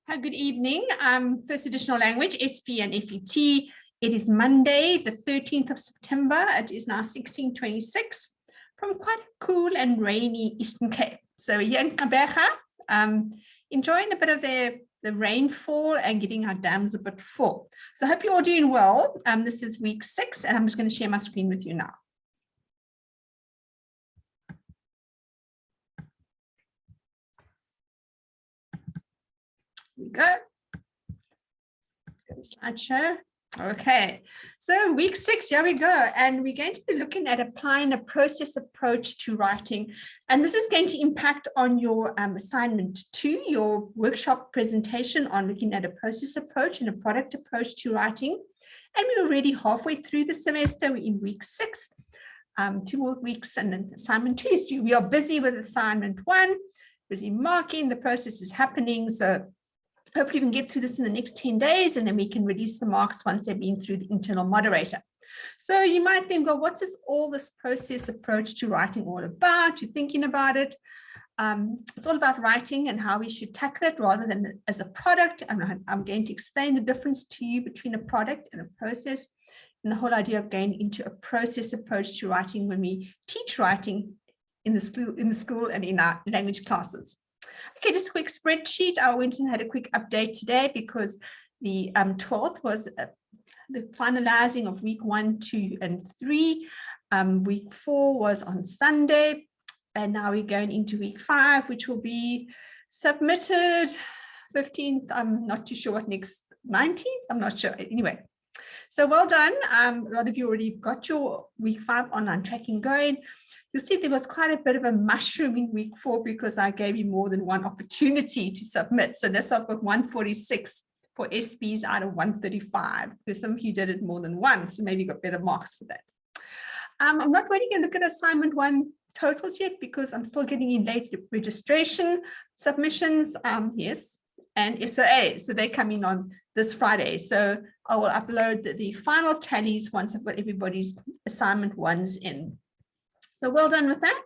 Good evening. First additional language, SP and FET. It is Monday, the 13th of September. It is now 16:26 from quite a cool and rainy Eastern Cape. So here in Kabeja, enjoying a bit of the rainfall and getting our dams a bit full. So I hope you're all doing well. This is week 6, and I'm just going to share my screen with you now. Here we go. Let's go to slideshow. Okay, so week 6, here we go. And we're going to be looking at applying a process approach to writing. And this is going to impact on your assignment 2, your workshop presentation on looking at a process approach and a product approach to writing. And we're already halfway through the semester. We're in week 6, 2 more weeks, and then assignment 2 is due. We are busy with assignment 1, busy marking, the process is happening. So hopefully we can get through this in the next 10 days, and then we can release the marks once they've been through the internal moderator. So you might think, well, what's all this process approach to writing all about? You're thinking about it. It's all about writing and how we should tackle it rather than as a product. I'm going to explain the difference to you between a product and a process, and the whole idea of going into a process approach to writing when we teach writing in the school and in our language classes. Okay, just a quick spreadsheet. I went and had a quick update today because the 12th was the finalizing of week 1, 2, and 3. Week 4 was on Sunday, and now we're going into week 5, which will be submitted 15th. I'm not too sure what next, 19th. I'm not sure. Anyway, so well done. A lot of you already got your week 5 online tracking going. You'll see there was quite a bit of a mushroom in week 4 because I gave you more than one opportunity to submit. So that's why I've got 146 for SPs out of 135, because some of you did it more than once, so maybe you got better marks for that. I'm not really going to look at assignment 1 totals yet because I'm still getting in late registration submissions, yes, and SOA. So they come in on this Friday. So I will upload the final tallies once I've got everybody's assignment 1s in. So well done with that,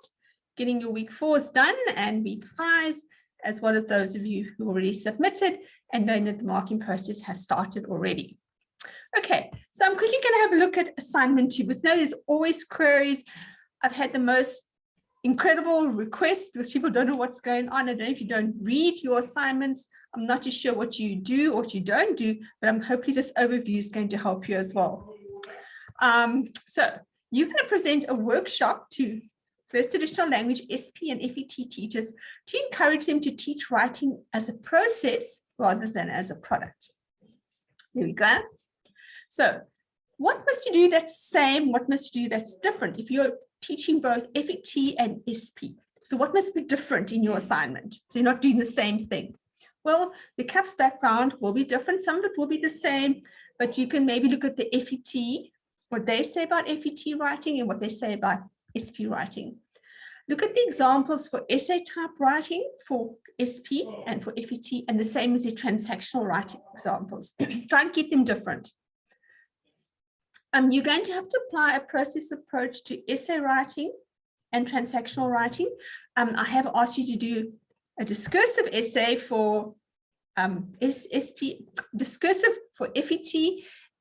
getting your week 4s done and week 5s, as well as those of you who already submitted and knowing that the marking process has started already. Okay, so I'm quickly going to have a look at assignment 2. But now there's always queries. I've had the most incredible requests because people don't know what's going on. I don't know if you don't read your assignments. I'm not too sure what you do or what you don't do, but hopefully this overview is going to help you as well. So you're going to present a workshop to first additional language SP and FET teachers to encourage them to teach writing as a process rather than as a product. There we go. So what must you do that's the same? What must you do that's different if you're teaching both FET and SP? So what must be different in your assignment? So you're not doing the same thing. Well, the CAPS background will be different. Some of it will be the same, but you can maybe look at the FET, what they say about FET writing and what they say about SP writing. Look at the examples for essay type writing for SP and for FET, and the same as the transactional writing examples. Try and keep them different. You're going to have to apply a process approach to essay writing and transactional writing. I have asked you to do a discursive essay for discursive for FET,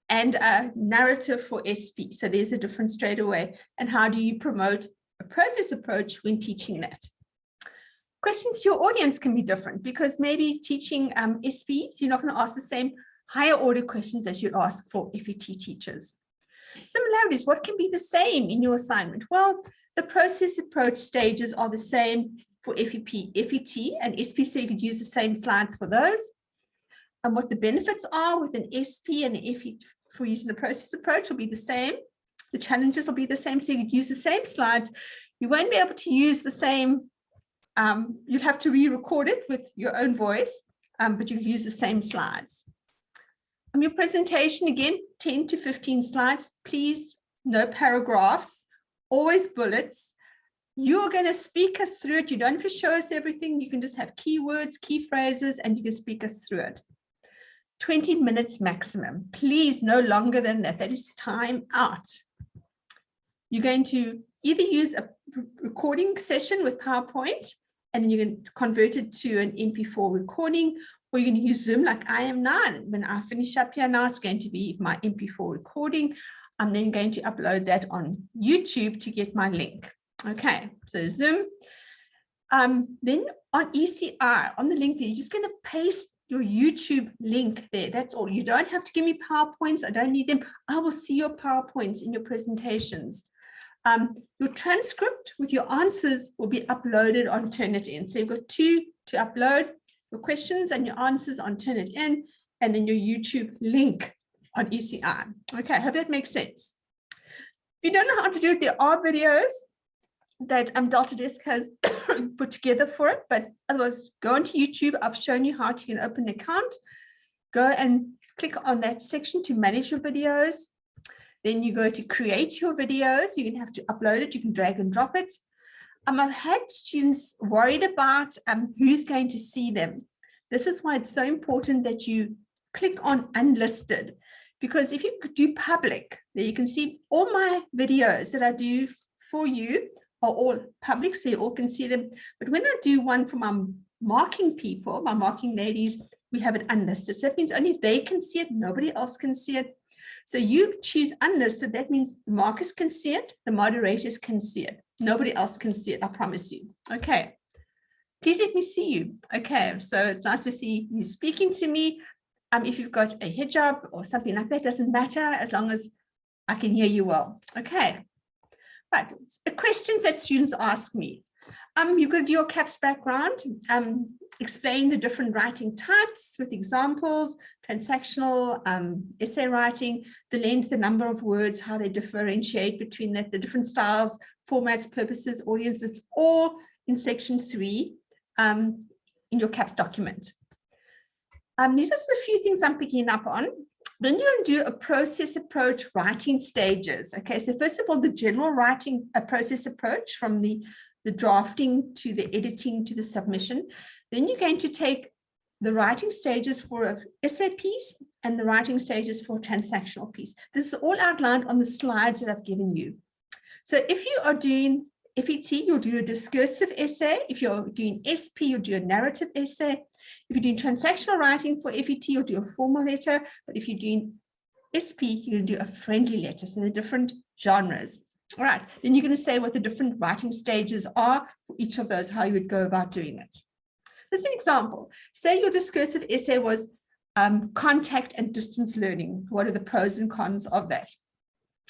and a narrative for SP. So there's a difference straight away. And how do you promote a process approach when teaching that? Questions to your audience can be different because maybe teaching SPs, you're not going to ask the same higher order questions as you'd ask for FET teachers. Similarities, what can be the same in your assignment? Well, the process approach stages are the same for FET and SP, so you could use the same slides for those. And what the benefits are with an SP and an FET for using the process approach will be the same. The challenges will be the same, so you could use the same slides. You won't be able to use the same, you'd have to re-record it with your own voice, but you can use the same slides. Your presentation, again, 10 to 15 slides, please, no paragraphs, always bullets. You're going to speak us through it. You don't have to show us everything. You can just have keywords, key phrases, and you can speak us through it. 20 minutes maximum, please, no longer than that. That is time out. You're going to either use a recording session with PowerPoint and then you can convert it to an MP4 recording, or you can use Zoom like I am now. And when I finish up here now, it's going to be my MP4 recording. I'm then going to upload that on YouTube to get my link. Okay, so Zoom. Then on ECI, on the link there, you're just going to paste your YouTube link there. That's all. You don't have to give me PowerPoints. I don't need them. I will see your PowerPoints in your presentations. Your transcript with your answers will be uploaded on Turnitin. So you've got 2 to upload, your questions and your answers on Turnitin, and then your YouTube link on ECI. Okay, I hope that makes sense. If you don't know how to do it, there are videos that Deltadesk has put together for it, but otherwise go onto YouTube. I've shown you how you can open an account. Go and click on that section to manage your videos. Then you go to create your videos. You're going to have to upload it. You can drag and drop it. I've had students worried about who's going to see them. This is why it's so important that you click on unlisted, because if you do public, there you can see all my videos that I do for you are all public, so you all can see them. But when I do one for my marking people, my marking ladies, we have it unlisted. So that means only they can see it, nobody else can see it. So you choose unlisted, that means the markers can see it, the moderators can see it. Nobody else can see it, I promise you. Okay, please let me see you. Okay, so it's nice to see you speaking to me. If you've got a hijab or something like that, doesn't matter as long as I can hear you well. Okay. Right, the questions that students ask me. You're going to do your CAPS background, explain the different writing types with examples, transactional, essay writing, the length, the number of words, how they differentiate between that, the different styles, formats, purposes, audience. It's all in section 3 in your CAPS document. These are just a few things I'm picking up on. Then you're going to do a process approach writing stages. Okay, so first of all, the general writing process approach from the drafting to the editing to the submission. Then you're going to take the writing stages for an essay piece and the writing stages for a transactional piece. This is all outlined on the slides that I've given you. So if you are doing FET, you'll do a discursive essay. If you're doing SP, you'll do a narrative essay. If you're doing transactional writing for FET, you'll do a formal letter. But if you're doing SP, you'll do a friendly letter. So they're different genres. All right, then you're going to say what the different writing stages are for each of those, how you would go about doing it. This is an example. Say your discursive essay was contact and distance learning. What are the pros and cons of that?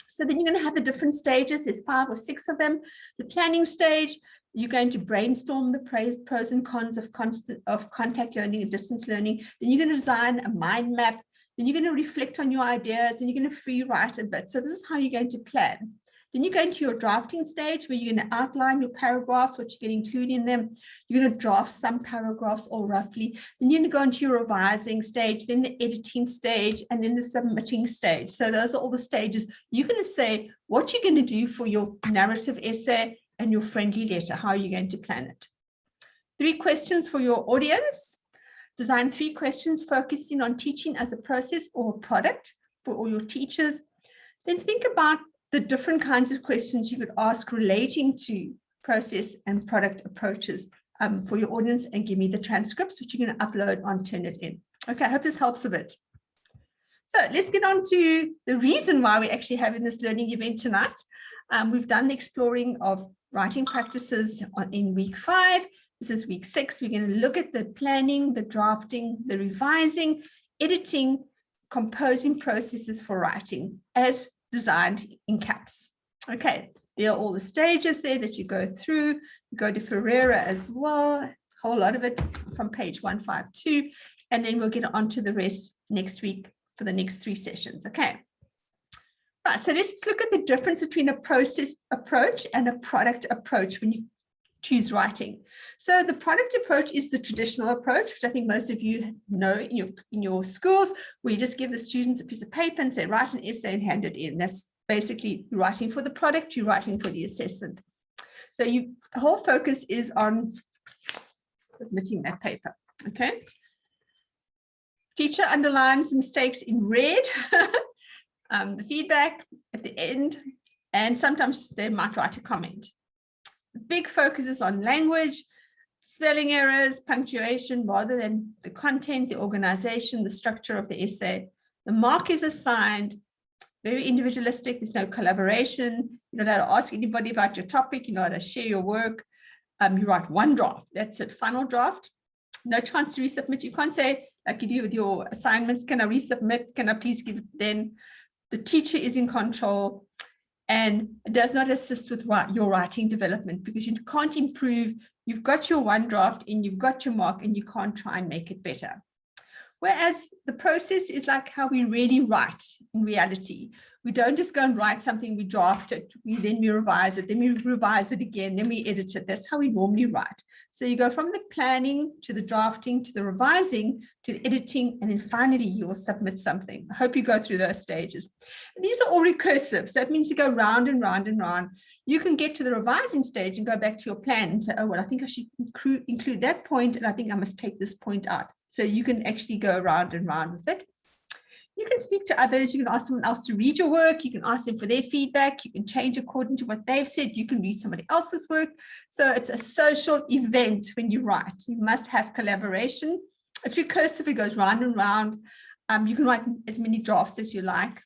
So then you're going to have the different stages. There's 5 or 6 of them. The planning stage, you're going to brainstorm the pros and cons of contact learning and distance learning. Then you're going to design a mind map. Then you're going to reflect on your ideas and you're going to free write a bit. So this is how you're going to plan. Then you go into your drafting stage where you're going to outline your paragraphs, what you're going to include in them. You're going to draft some paragraphs or roughly. Then you're going to go into your revising stage, then the editing stage, and then the submitting stage. So those are all the stages. You're going to say what you're going to do for your narrative essay and your friendly letter, how are you going to plan it. 3 questions for your audience. Design 3 questions focusing on teaching as a process or a product for all your teachers. Then think about the different kinds of questions you could ask relating to process and product approaches for your audience, and give me the transcripts, which you're going to upload on Turnitin. Okay, I hope this helps a bit. So let's get on to the reason why we're actually having this learning event tonight. We've done the exploring of writing practices in week 5. This is week 6. We're going to look at the planning, the drafting, the revising, editing, composing processes for writing as designed in CAPS. Okay, there are all the stages there that you go through. You go to Ferreira as well, a whole lot of it from page 152, and then we'll get on to the rest next week for the next 3 sessions. Okay. Right, so let's just look at the difference between a process approach and a product approach when you choose writing. So the product approach is the traditional approach, which I think most of you know in your schools, where you just give the students a piece of paper and say, write an essay and hand it in. That's basically writing for the product, you're writing for the assessment. So the whole focus is on submitting that paper, okay? Teacher underlines mistakes in red, the feedback at the end, and sometimes they might write a comment. The big focus is on language, spelling errors, punctuation, rather than the content, the organization, the structure of the essay. The mark is assigned, very individualistic. There's no collaboration. You're not allowed to ask anybody about your topic. You're not allowed to share your work. You write one draft. That's it, final draft. No chance to resubmit. You can't say, like you do with your assignments, can I resubmit? Can I please give it? Then the teacher is in control and does not assist with your writing development, because you can't improve. You've got your one draft and you've got your mark, and you can't try and make it better. Whereas the process is like how we really write in reality. We don't just go and write something, we draft it, then we revise it, then we revise it again, then we edit it. That's how we normally write. So you go from the planning to the drafting to the revising to the editing, and then finally you will submit something. I hope you go through those stages. And these are all recursive. So it means you go round and round and round. You can get to the revising stage and go back to your plan and say, oh, well, I think I should include that point, and I think I must take this point out. So you can actually go round and round with it. You can speak to others. You can ask someone else to read your work. You can ask them for their feedback. You can change according to what they've said. You can read somebody else's work. So it's a social event when you write. You must have collaboration. It's recursive. It goes round and round. You can write as many drafts as you like.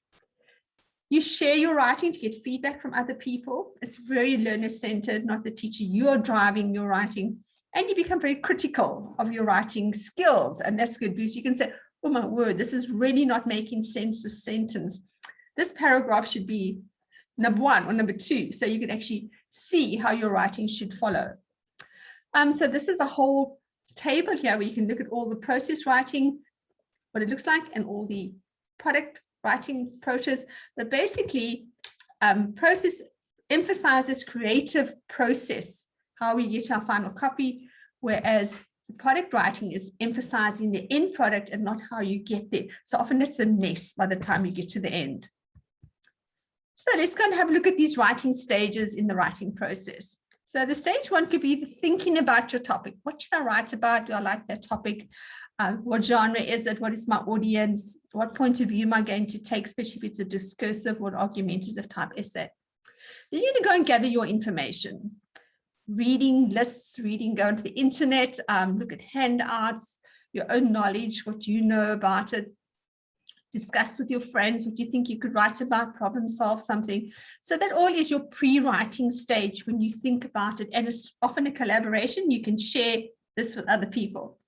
You share your writing to get feedback from other people. It's very learner-centered, not the teacher. You are driving your writing. And you become very critical of your writing skills. And that's good, because you can say, oh my word, this is really not making sense, this sentence. This paragraph should be number 1 or number 2. So you can actually see how your writing should follow. So this is a whole table here where you can look at all the process writing, what it looks like, and all the product writing approaches. But basically, process emphasizes creative process, how we get our final copy, whereas the product writing is emphasizing the end product and not how you get there. So often it's a mess by the time you get to the end. So let's go and have a look at these writing stages in the writing process. So the stage 1 could be thinking about your topic. What should I write about? Do I like that topic? What genre is it? What is my audience? What point of view am I going to take, especially if it's a discursive or argumentative type essay? Then you're going to go and gather your information. Reading lists, go onto the internet, look at handouts, your own knowledge, what you know about it, discuss with your friends what you think you could write about, problem solve something. So that all is your pre-writing stage when you think about it, and it's often a collaboration. You can share this with other people.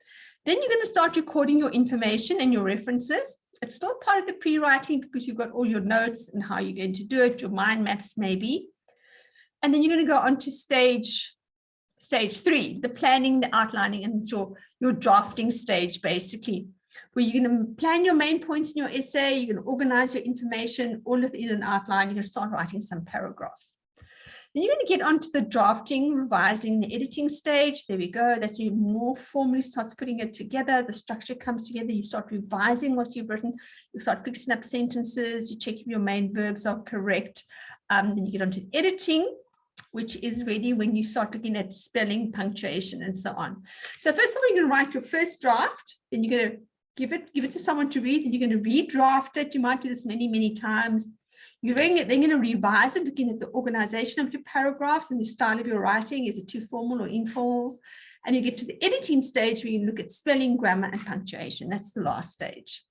Then you're going to start recording your information and your references. It's still part of the pre-writing because you've got all your notes and how you're going to do it, your mind maps maybe. And then you're going to go on to stage 3, the planning, the outlining, and your drafting stage, basically, where you're going to plan your main points in your essay. You're going to organize your information all within an outline. You're going to start writing some paragraphs. Then you're going to get onto the drafting, revising, the editing stage. There we go. That's when you more formally start putting it together. The structure comes together. You start revising what you've written. You start fixing up sentences. You check if your main verbs are correct. Then you get onto editing, which is really when you start looking at spelling, punctuation, and so on. So first of all, you're going to write your first draft, then you're going to give it to someone to read, and you're going to redraft it. You might do this many, many times. You're then going to revise it, looking at the organization of your paragraphs and the style of your writing. Is it too formal or informal? And you get to the editing stage where you look at spelling, grammar, and punctuation. That's the last stage.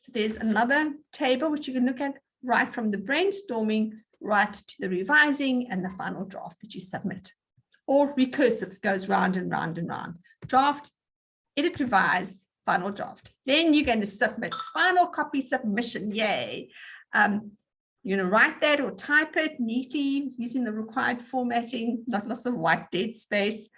So there's another table which you can look at right from the brainstorming right to the revising and the final draft that you submit. Or recursive, it goes round and round and round. Draft, edit, revise, final draft. Then you're going to submit, final copy submission, yay. You're going to write that or type it neatly using the required formatting, not lots of white dead space.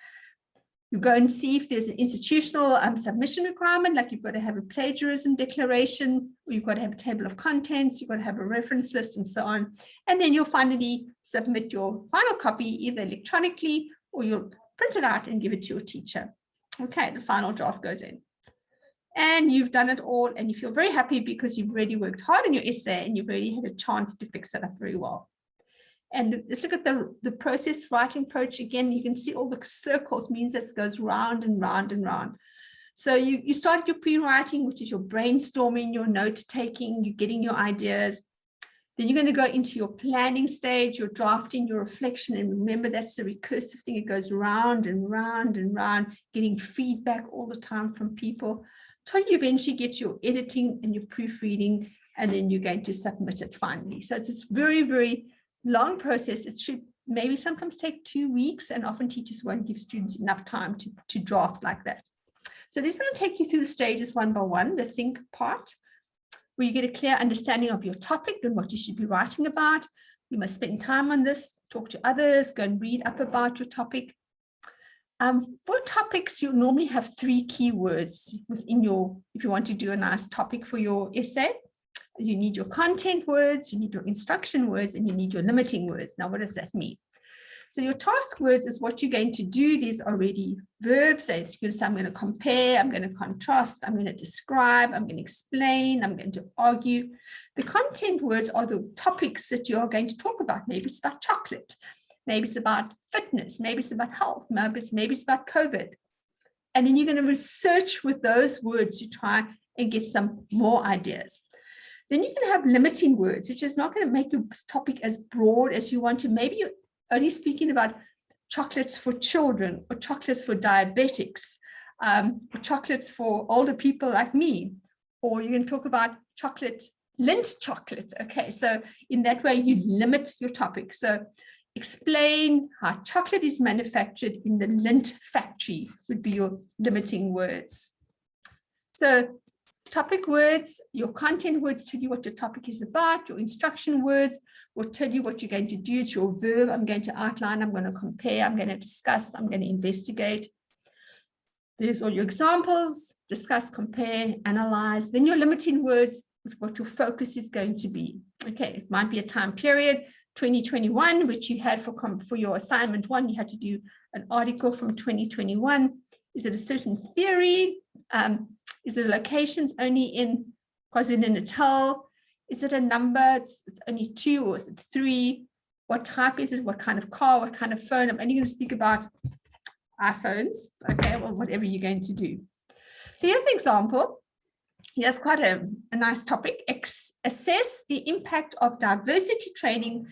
You go and see if there's an institutional submission requirement, like you've got to have a plagiarism declaration, or you've got to have a table of contents, you've got to have a reference list, and so on. And then you'll finally submit your final copy either electronically or you'll print it out and give it to your teacher. Okay, the final draft goes in. And you've done it all, and you feel very happy because you've really worked hard on your essay and you've really had a chance to fix it up very well. And let's look at the process writing approach again. You can see all the circles means that it goes round and round and round. So you start your pre-writing, which is your brainstorming, your note taking, you're getting your ideas. Then you're going to go into your planning stage, your drafting, your reflection. And remember, that's the recursive thing. It goes round and round and round, getting feedback all the time from people, till you eventually get your editing and your proofreading, and then you're going to submit it finally. So it's this very, very long process. It should maybe sometimes take 2 weeks, and often teachers won't give students enough time to draft like that. So this is going to take you through the stages one by one, the think part, where you get a clear understanding of your topic and what you should be writing about. You must spend time on this, talk to others, go and read up about your topic. For topics, you normally have 3 keywords within your, if you want to do a nice topic for your essay. You need your content words, you need your instruction words, and you need your limiting words. Now, what does that mean? So your task words is what you're going to do. These are already verbs. So you're going to say, I'm going to compare, I'm going to contrast, I'm going to describe, I'm going to explain, I'm going to argue. The content words are the topics that you're going to talk about. Maybe it's about chocolate. Maybe it's about fitness. Maybe it's about health. Maybe it's about COVID. And then you're going to research with those words to try and get some more ideas. Then you can have limiting words, which is not going to make your topic as broad as you want to. Maybe you're only speaking about chocolates for children, or chocolates for diabetics, or chocolates for older people like me, or you can talk about lint chocolate. Okay, so in that way, you limit your topic. So explain how chocolate is manufactured in the lint factory would be your limiting words. So topic words, your content words tell you what your topic is about. Your instruction words will tell you what you're going to do. It's your verb. I'm going to outline, I'm going to compare, I'm going to discuss, I'm going to investigate. There's all your examples, discuss, compare, analyze. Then your limiting words, what your focus is going to be. Okay, it might be a time period, 2021, which you had for your assignment 1, you had to do an article from 2021. Is it a certain theory? Is it locations only in KwaZulu-Natal? Is it a number? It's only 2, or is it 3? What type is it? What kind of car? What kind of phone? I'm only going to speak about iPhones. Okay, well, whatever you're going to do. So here's an example. Here's quite a nice topic. Assess the impact of diversity training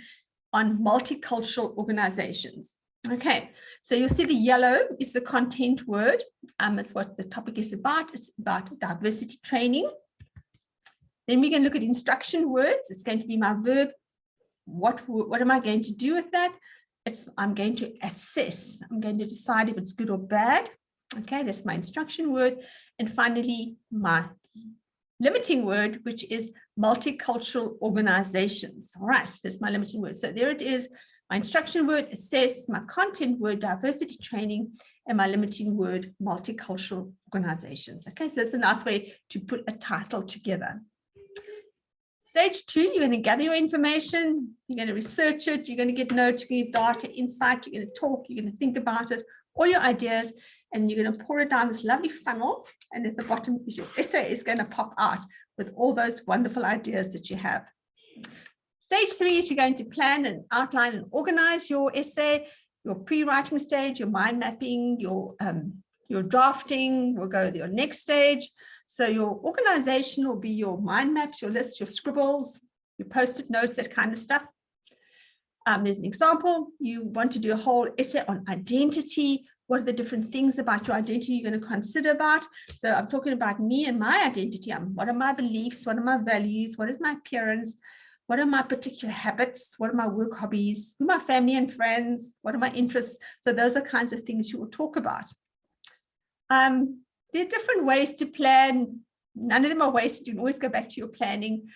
on multicultural organizations. Okay, so you'll see the yellow is the content word. It's what the topic is about. It's about diversity training. Then we can look at instruction words. It's going to be my verb. What am I going to do with that? I'm going to assess. I'm going to decide if it's good or bad. Okay, that's my instruction word. And finally, my limiting word, which is multicultural organizations. All right, that's my limiting word. So there it is. My instruction word, assess, my content word, diversity training, and my limiting word, multicultural organizations. Okay, so it's a nice way to put a title together. Stage 2, you're going to gather your information, you're going to research it, you're going to get notes, you're going to get data, insight, you're going to talk, you're going to think about it, all your ideas, and you're going to pour it down this lovely funnel, and at the bottom, your essay is going to pop out with all those wonderful ideas that you have. Stage 3 is you're going to plan and outline and organize your essay, your pre-writing stage, your mind mapping, your drafting will go to your next stage. So your organization will be your mind maps, your lists, your scribbles, your post-it notes, that kind of stuff. There's an example. You want to do a whole essay on identity. What are the different things about your identity you're going to consider about? So I'm talking about me and my identity. What are my beliefs? What are my values? What is my appearance? What are my particular habits? What are my work hobbies? Who are my family and friends? What are my interests? So those are kinds of things you will talk about. There are different ways to plan. None of them are wasted. You can always go back to your planning.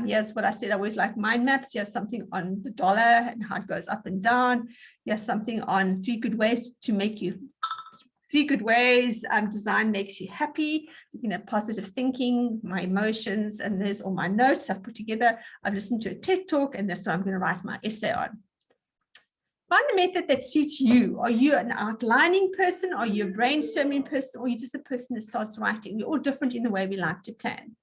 Here's what I said. I always like mind maps. Here's something on the dollar and how it goes up and down. Here's something on 3 good ways to make you 3 good ways design makes you happy. You know, positive thinking, my emotions, and there's all my notes I've put together. I've listened to a TED talk, and that's what I'm going to write my essay on. Find the method that suits you. Are you an outlining person? Are you a brainstorming person? Or are you just a person that starts writing? We're all different in the way we like to plan.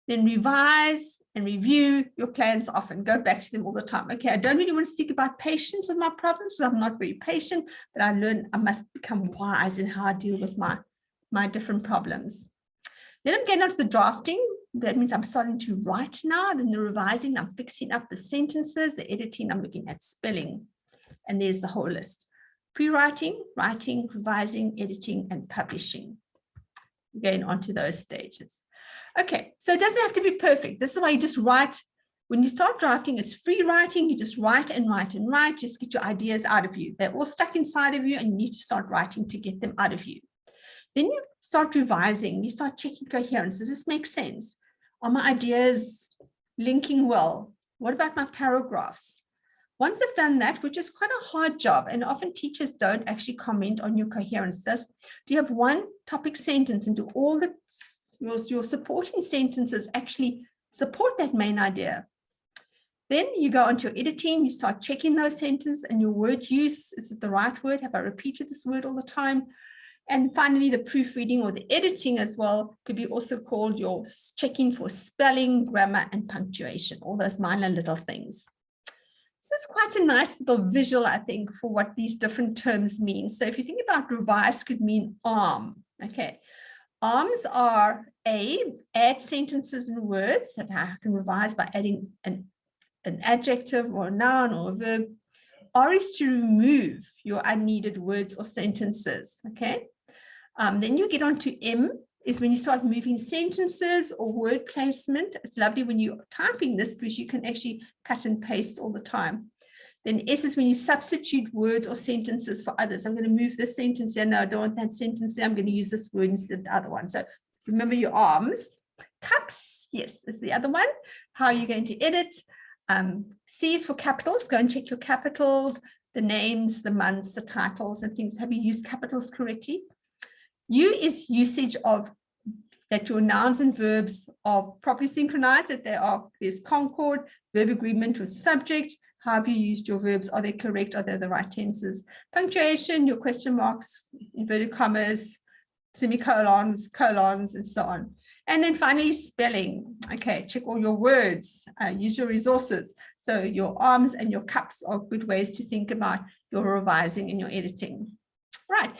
Then revise and review your plans often. Go back to them all the time. Okay, I don't really want to speak about patience with my problems. I'm not very patient, but I learn I must become wise in how I deal with my different problems. Then I'm getting on to the drafting. that means I'm starting to write now. Then the revising, I'm fixing up the sentences. The editing, I'm looking at spelling. And there's the whole list. Pre-writing, writing, revising, editing, and publishing. Going on to those stages. Okay, so it doesn't have to be perfect. This is why you just write. When you start drafting, it's free writing. You just write and write and write. Just get your ideas out of you. They're all stuck inside of you, and you need to start writing to get them out of you. Then you start revising. You start checking coherence. Does this make sense? Are my ideas linking well? What about my paragraphs? Once I've done that, which is quite a hard job, and often teachers don't actually comment on your coherence. Do you have one topic sentence, and do all your supporting sentences actually support that main idea? Then you go on to your editing, you start checking those sentences and your word use. Is it the right word? Have I repeated this word all the time? And finally, the proofreading or the editing as well could be also called your checking for spelling, grammar, and punctuation, all those minor little things. This is quite a nice little visual, I think, for what these different terms mean. So if you think about revise, could mean arm. Okay. Arms are add sentences and words that I can revise by adding an adjective or a noun or a verb. R is to remove your unneeded words or sentences. Okay. Then you get on to M is when you start moving sentences or word placement. It's lovely when you're typing this because you can actually cut and paste all the time. Then S is when you substitute words or sentences for others. I'm going to move this sentence here. No, I don't want that sentence there. I'm going to use this word instead of the other one. So remember your arms. Cups, yes, is the other one. How are you going to edit? C is for capitals. Go and check your capitals, the names, the months, the titles, and things. Have you used capitals correctly? U is usage of that your nouns and verbs are properly synchronized, that there's concord, verb agreement with subject. How have you used your verbs? Are they correct? Are they the right tenses? Punctuation, your question marks, inverted commas, semicolons, colons, and so on. And then finally, spelling. Okay, check all your words, use your resources. So your arms and your cups are good ways to think about your revising and your editing. Right.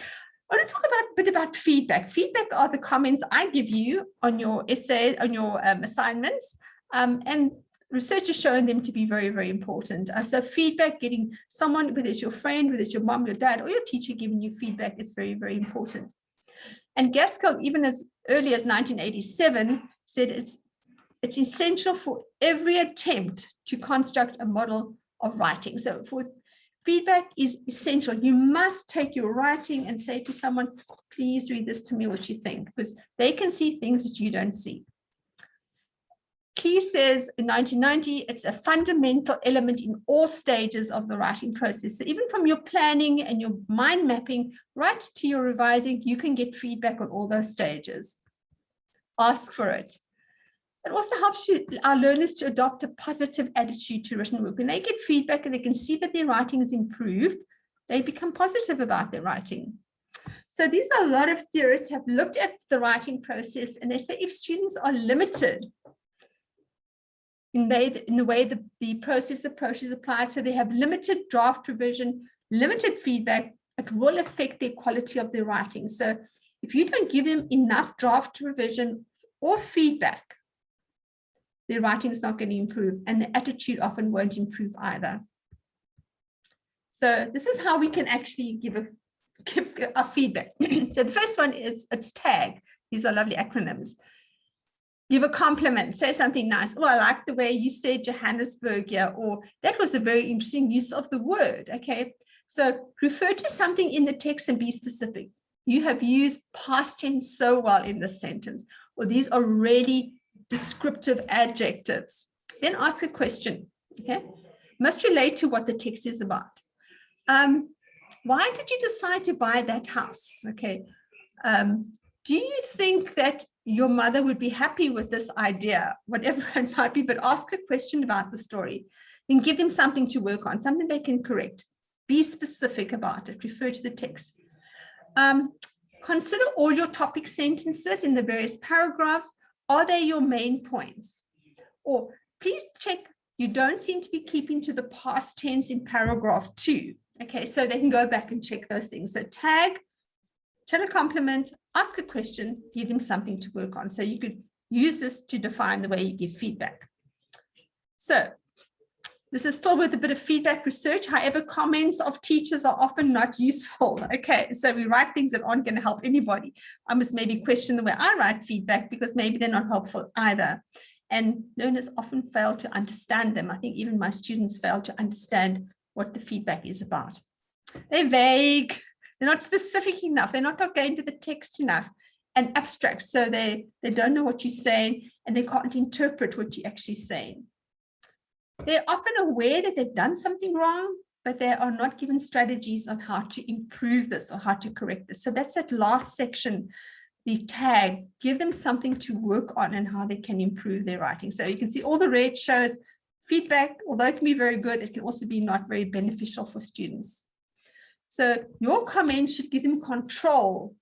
I want to talk a bit about feedback. Feedback are the comments I give you on your essay, on your assignments, and research has shown them to be very, very important. So feedback, getting someone, whether it's your friend, whether it's your mom, your dad, or your teacher giving you feedback is very, very important. And Gaskell, even as early as 1987, said it's essential for every attempt to construct a model of writing. So for feedback is essential. You must take your writing and say to someone, please read this to me, what you think, because they can see things that you don't see. Key says in 1990, it's a fundamental element in all stages of the writing process. So even from your planning and your mind mapping right to your revising, you can get feedback on all those stages. Ask for it. It also helps our learners to adopt a positive attitude to written work. When they get feedback and they can see that their writing is improved, they become positive about their writing. So these are a lot of theorists have looked at the writing process, and they say if students are limited in the way the process approach is applied, so they have limited draft revision, limited feedback, it will affect the quality of their writing. So if you don't give them enough draft revision or feedback, their writing is not going to improve, and the attitude often won't improve either. So this is how we can actually give a feedback. So the first one is it's tag. These are lovely acronyms. Give a compliment, say something nice. Oh, I like the way you said Johannesburg here, or that was a very interesting use of the word. Okay, so refer to something in the text and be specific. You have used past tense so well in this sentence, or these are really descriptive adjectives. Then ask a question. Okay, must relate to what the text is about. Why did you decide to buy that house? Okay, do you think that your mother would be happy with this idea, whatever it might be? But ask a question about the story. Then give them something to work on, something they can correct. Be specific about it. Refer to the text. Consider all your topic sentences in the various paragraphs. Are they your main points? Or please check you don't seem to be keeping to the past tense in paragraph 2. Okay, so they can go back and check those things. So tag, tell a compliment, ask a question, give them something to work on. So you could use this to define the way you give feedback. So this is still with a bit of feedback research. However, comments of teachers are often not useful. Okay, so we write things that aren't going to help anybody. I must maybe question the way I write feedback because maybe they're not helpful either. And learners often fail to understand them. I think even my students fail to understand what the feedback is about. They're vague. They're not specific enough. They're not going to the text enough and abstract. So they don't know what you're saying and they can't interpret what you're actually saying. They're often aware that they've done something wrong, but they are not given strategies on how to improve this or how to correct this. So that's that last section, the tag. Give them something to work on and how they can improve their writing. So you can see all the red shows feedback, although it can be very good, it can also be not very beneficial for students. So your comments should give them control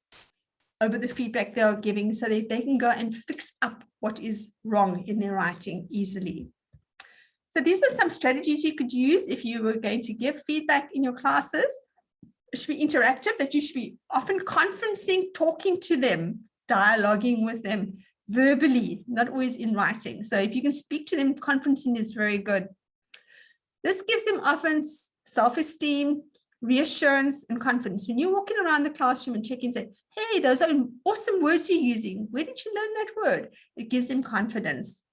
over the feedback they are giving so that they can go and fix up what is wrong in their writing easily. So these are some strategies you could use if you were going to give feedback in your classes. It should be interactive, that you should be often conferencing, talking to them, dialoguing with them verbally, not always in writing. So if you can speak to them, conferencing is very good. This gives them often self-esteem, reassurance, and confidence. When you're walking around the classroom and checking and say, hey, those are awesome words you're using. Where did you learn that word? It gives them confidence.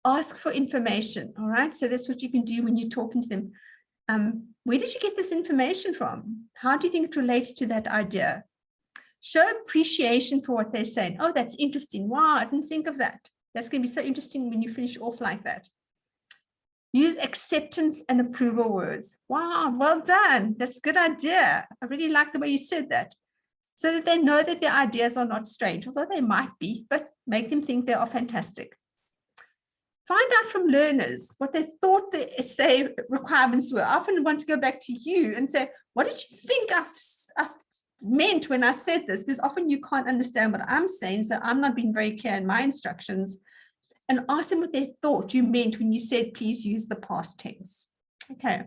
Ask for information, all right? So that's what you can do when you're talking to them. Where did you get this information from? How do you think it relates to that idea? Show appreciation for what they're saying. Oh, that's interesting. Wow, I didn't think of that. That's going to be so interesting when you finish off like that. Use acceptance and approval words. Wow, well done. That's a good idea. I really like the way you said that. So that they know that their ideas are not strange, although they might be, but make them think they are fantastic. Find out from learners what they thought the essay requirements were. I often want to go back to you and say, what did you think I've meant when I said this? Because often you can't understand what I'm saying, so I'm not being very clear in my instructions. And ask them what they thought you meant when you said, please use the past tense. Okay,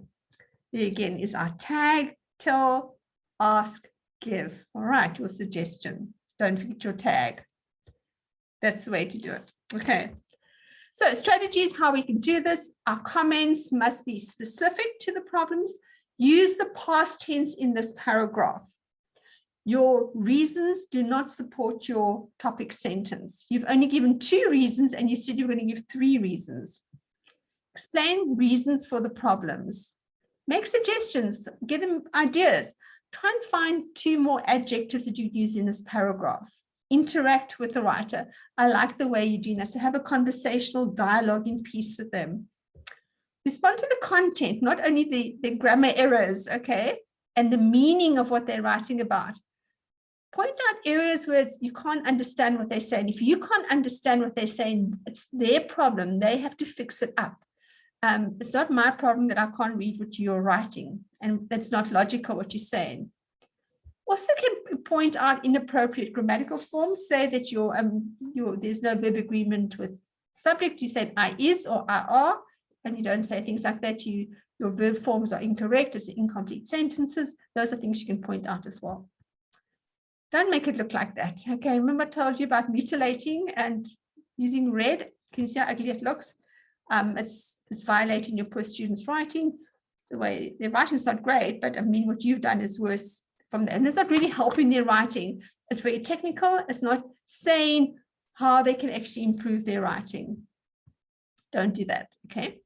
here again is our tag, tell, ask, give. All right, your suggestion. Don't forget your tag. That's the way to do it. Okay. So strategies, how we can do this. Our comments must be specific to the problems. Use the past tense in this paragraph. Your reasons do not support your topic sentence. You've only given 2 reasons and you said you're going to give 3 reasons. Explain reasons for the problems. Make suggestions, give them ideas. Try and find 2 more adjectives that you use in this paragraph. Interact with the writer. I like the way you're doing that. So have a conversational dialoguing piece with them. Respond to the content, not only the grammar errors, okay, and the meaning of what they're writing about. Point out areas where you can't understand what they're saying. If you can't understand what they're saying, it's their problem. They have to fix it up. It's not my problem that I can't read what you're writing, and that's not logical what you're saying. Also can point out inappropriate grammatical forms. Say that there's no verb agreement with subject. You say I is or I are, and you don't say things like that. Your verb forms are incorrect. It's incomplete sentences. Those are things you can point out as well. Don't make it look like that. Okay, remember I told you about mutilating and using red. Can you see how ugly it looks? It's violating your poor students' writing. The way their writing is not great, but I mean what you've done is worse from there. And it's not really helping their writing. It's very technical. It's not saying how they can actually improve their writing. Don't do that, okay?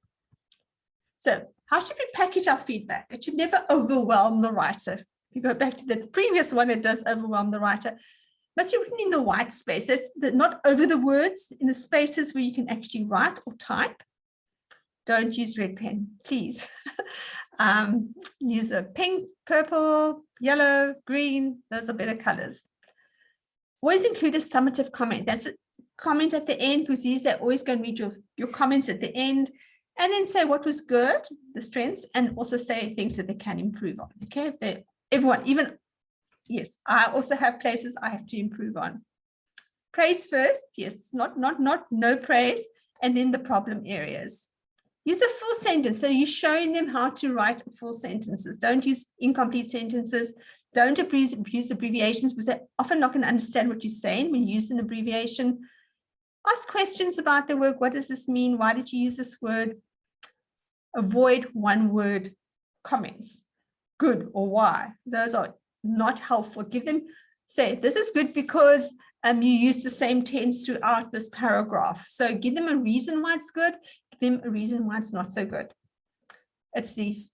So how should we package our feedback? It should never overwhelm the writer. If you go back to the previous one, it does overwhelm the writer. It must be written in the white space. It's not over the words, in the spaces where you can actually write or type. Don't use red pen, please. Use a pink, purple, yellow, green. Those are better colors. Always include a summative comment. That's a comment at the end, because they're always going to read your comments at the end. And then say what was good, the strengths, and also say things that they can improve on. Okay, everyone, even, yes, I also have places I have to improve on. Praise first, yes, not no praise, and then the problem areas. Use a full sentence. So you're showing them how to write full sentences. Don't use incomplete sentences. Don't abuse abbreviations, because they're often not going to understand what you're saying when you use an abbreviation. Ask questions about the work. What does this mean? Why did you use this word? Avoid one-word comments. Good or why. Those are not helpful. Give them, say, this is good because you use the same tense throughout this paragraph. So give them a reason why it's good. Give them a reason why it's not so good. It's the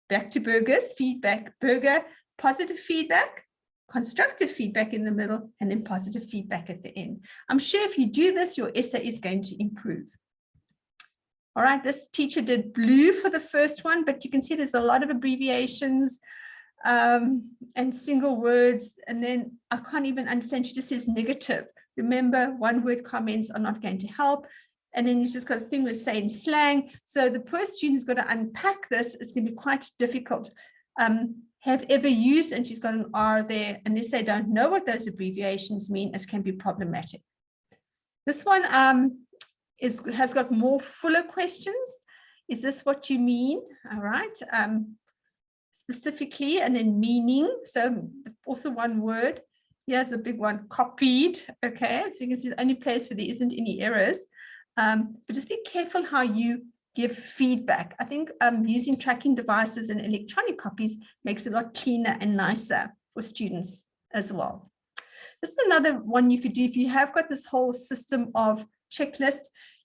back to burgers, feedback, burger, positive feedback, constructive feedback in the middle, and then positive feedback at the end. I'm sure if you do this, your essay is going to improve. All right, this teacher did blue for the first one, but you can see there's a lot of abbreviations and single words, and then I can't even understand, she just says negative. Remember, one-word comments are not going to help. And then you just got a thing with saying slang. So the poor student's got to unpack this. It's going to be quite difficult. Have ever used, and she's got an R there, unless they don't know what those abbreviations mean, it can be problematic. This one has got more fuller questions. Is this what you mean? All right. Specifically, and then meaning. So also one word. Here's a big one, copied. Okay, so you can see the only place where there isn't any errors. But just be careful how you give feedback. I think using tracking devices and electronic copies makes it a lot cleaner and nicer for students as well. This is another one you could do if you have got this whole system of checklist.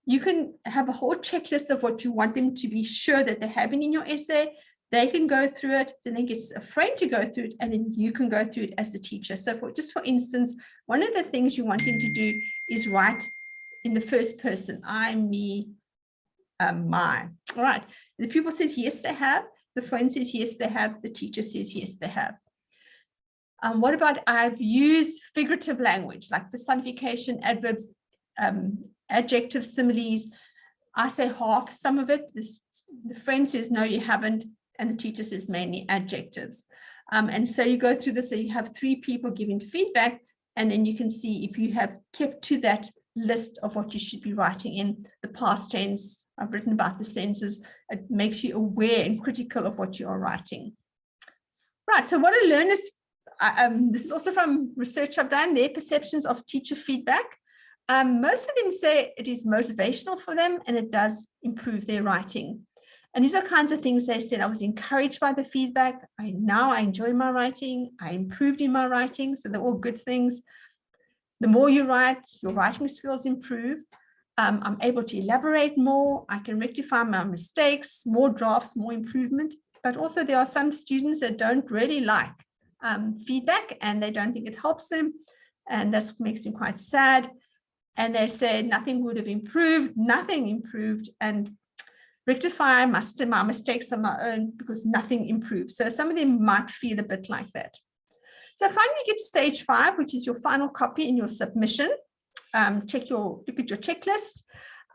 You can have a whole checklist of what you want them to be sure that they're having in your essay. They can go through it, then they get a friend to go through it, and then you can go through it as a teacher. So for instance, one of the things you want them to do is write in the first person, I, me, my. All right. The pupil says, yes, they have. The friend says, yes, they have. The teacher says, yes, they have. What about I've used figurative language like personification, adverbs, adjectives, similes. I say half, some of it. The friend says, no, you haven't. And the teacher says mainly adjectives. And so you go through this, so you have 3 people giving feedback, and then you can see if you have kept to that list of what you should be writing in the past tense. I've written about the senses. It makes you aware and critical of what you are writing. Right, so what I learned is, this is also from research I've done, their perceptions of teacher feedback. Most of them say it is motivational for them and it does improve their writing. And these are kinds of things they said. I was encouraged by the feedback. Now I enjoy my writing. I improved in my writing. So they're all good things. The more you write, your writing skills improve. I'm able to elaborate more. I can rectify my mistakes, more drafts, more improvement. But also there are some students that don't really like feedback and they don't think it helps them. And that makes me quite sad. And they say nothing would have improved, nothing improved, and rectify my mistakes on my own because nothing improves. So some of them might feel a bit like that. So finally, you get to stage 5, which is your final copy in your submission. Look at your checklist.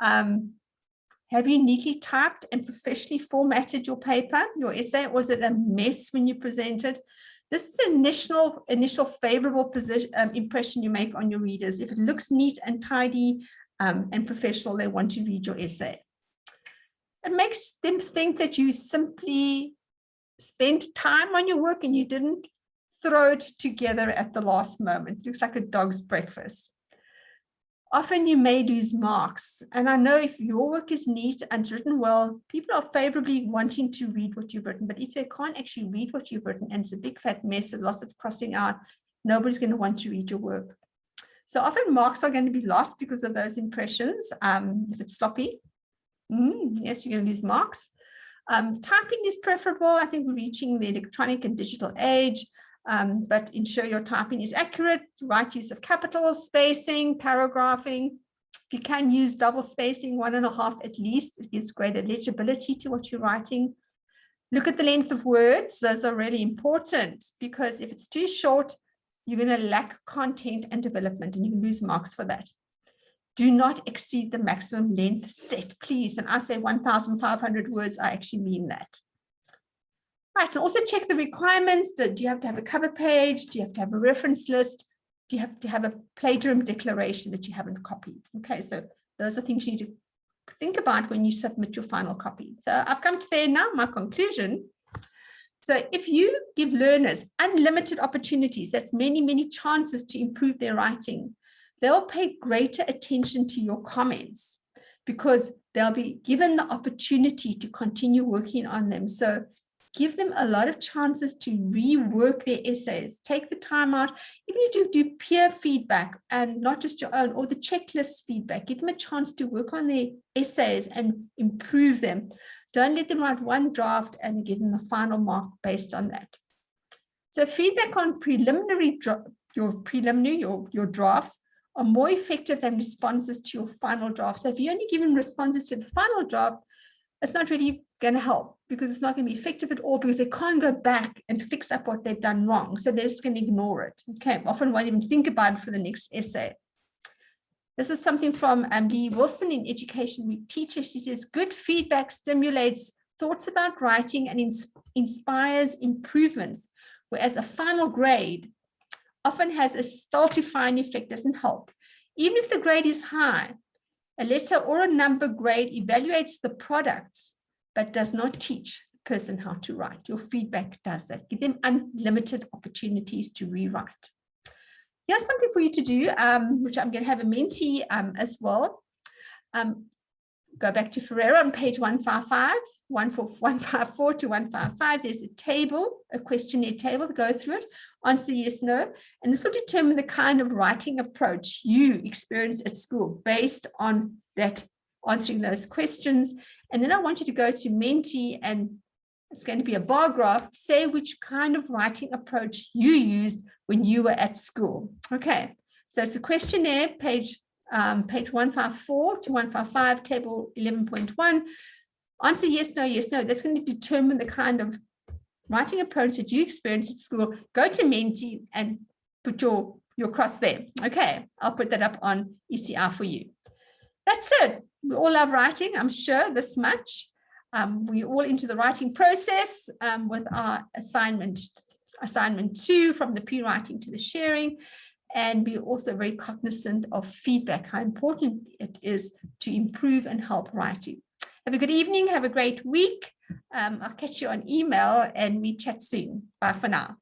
Have you neatly typed and professionally formatted your paper, your essay? Was it a mess when you presented? This is an initial favorable impression you make on your readers. If it looks neat and tidy and professional, they want to read your essay. It makes them think that you simply spent time on your work and you didn't throw it together at the last moment. It looks like a dog's breakfast. Often you may lose marks. And I know if your work is neat and it's written well, people are favorably wanting to read what you've written. But if they can't actually read what you've written and it's a big fat mess with lots of crossing out, nobody's going to want to read your work. So often marks are going to be lost because of those impressions. If it's sloppy, yes, you're going to lose marks. Typing is preferable. I think we're reaching the electronic and digital age. But ensure your typing is accurate, right use of capitals, spacing, paragraphing. If you can use double spacing, 1.5 at least, it gives greater legibility to what you're writing. Look at the length of words. Those are really important because if it's too short, you're going to lack content and development and you can lose marks for that. Do not exceed the maximum length set, please. When I say 1,500 words, I actually mean that. Right, and also check the requirements. Do you have to have a cover page? Do you have to have a reference list? Do you have to have a plagiarism declaration that you haven't copied? Okay, so those are things you need to think about when you submit your final copy. So I've come to there now, my conclusion. So if you give learners unlimited opportunities, that's many, many chances to improve their writing, they'll pay greater attention to your comments because they'll be given the opportunity to continue working on them. So give them a lot of chances to rework their essays. Take the time out. Even if you do peer feedback and not just your own, or the checklist feedback, give them a chance to work on their essays and improve them. Don't let them write one draft and give them the final mark based on that. So feedback on your drafts are more effective than responses to your final draft. So if you only give them responses to the final draft, it's not really going to help because it's not going to be effective at all because they can't go back and fix up what they've done wrong. So they're just going to ignore it. Okay, often won't even think about it for the next essay. This is something from Lee Wilson in Education Week Teacher. She says, good feedback stimulates thoughts about writing and inspires improvements, whereas a final grade often has a stultifying effect, doesn't help. Even if the grade is high, a letter or a number grade evaluates the product, but does not teach the person how to write. Your feedback does that. Give them unlimited opportunities to rewrite. Here's something for you to do, which I'm going to have a mentee as well. Go back to Ferreira on page 155, 154 to 155. There's a table, a questionnaire table to go through it. Answer yes, no. And this will determine the kind of writing approach you experience at school based on that, answering those questions. And then I want you to go to Menti, and it's going to be a bar graph. Say which kind of writing approach you used when you were at school. Okay, so it's a questionnaire, page 154 to 155, table 11.1. Answer yes, no, yes, no. That's going to determine the kind of writing approach that you experience at school. Go to Menti and put your cross there. Okay, I'll put that up on ECR for you. That's it. We all love writing, I'm sure, this much. We're all into the writing process with our assignment 2, from the pre-writing to the sharing. And we're also very cognizant of feedback, how important it is to improve and help writing. Have a good evening. Have a great week. I'll catch you on email and we chat soon. Bye for now.